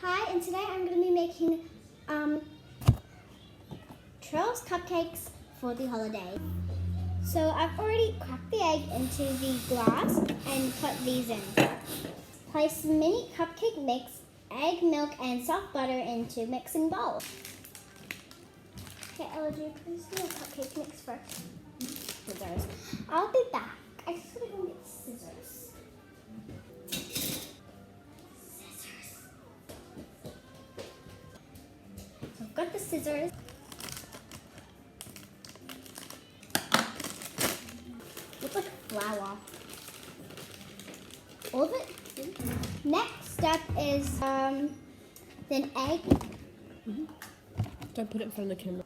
Hi, and today I'm going to be making Trolls cupcakes for the holiday. So I've already cracked the egg into the glass and put these in. Place mini cupcake mix, egg, milk, and soft butter into mixing bowl. Okay, Ella, please do a cupcake mix first. Scissors. I'll be back. I just want to go get scissors. So I've got the scissors. Looks like flour. All of it. Next step is then egg. Don't put it in front of the camera.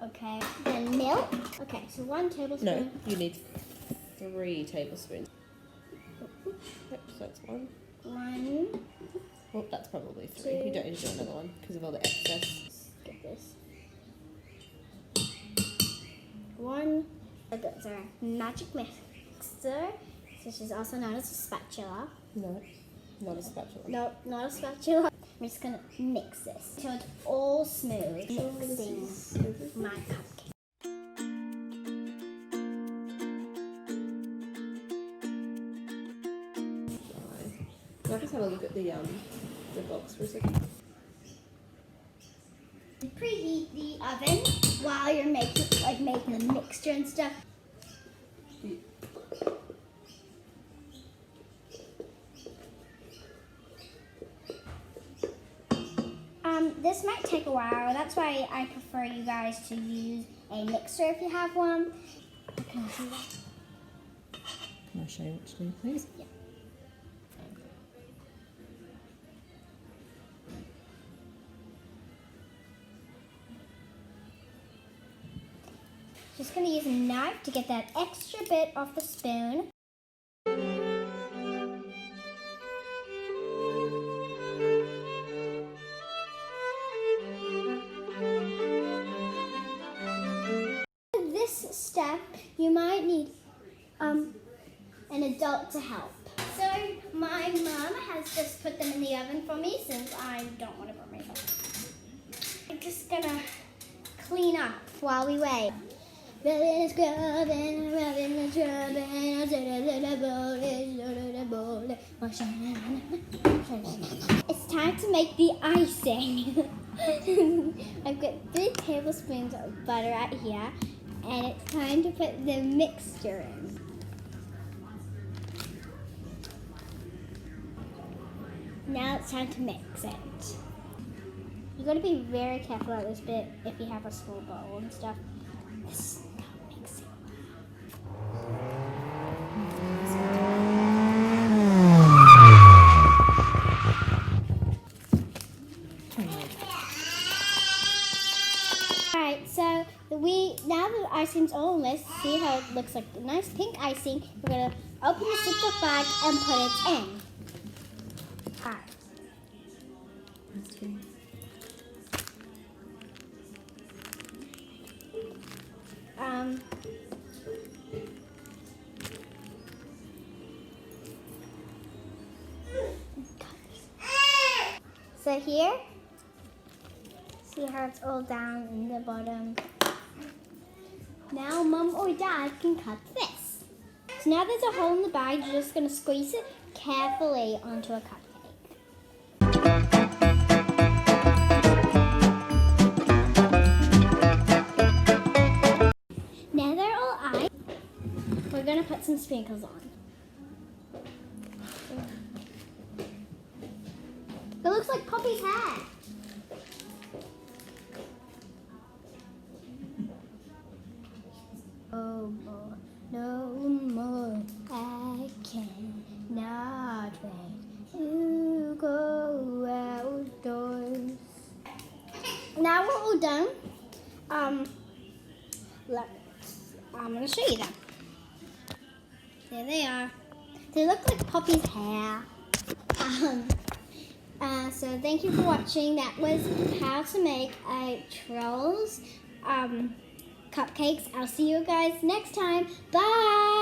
Okay, then milk. Okay, so 1 tablespoon. No, you need 3 tablespoons. Yep, so that's 1. 1. Well, that's probably 3. 2. You don't need to do another one because of all the excess. Get this. 1. That's our magic mixer, which is also known as a spatula. No, not a spatula. No, not a spatula. I'm just gonna mix this until it's all smooth. Mixing my cupcake. Can I just have a look at the box for a second? Preheat the oven while you're making the mixture and stuff. This might take a while. That's why I prefer you guys to use a mixer if you have one. Can I see that? Can I show you what to do, please? Yeah. Just going to use a knife to get that extra bit off the spoon. This step, you might need an adult to help. So my mom has just put them in the oven for me since I don't want to burn myself. I'm just going to clean up while we wait. It's time to make the icing. I've got 3 tablespoons of butter out here, and it's time to put the mixture in. Now it's time to mix it. You've got to be very careful at this bit if you have a small bowl and stuff. This makes it. Alright, so now that the icing's almost, see how it looks like a nice pink icing. We're gonna open the Ziploc bag and put it in. Alright. So here, see how it's all down in the bottom. Now Mum or Dad can cut this. So now there's a hole in the bag, you're just going to squeeze it carefully onto a cupcake. Now they're all iced, we're going to put some sprinkles on. It looks like Poppy's hair. Oh boy, no more, I cannot wait to go outdoors. Now we're all done. I'm going to show you them. There they are. They look like Poppy's hair. So thank you for watching. That was how to make a Trolls cupcakes. I'll see you guys next time. Bye!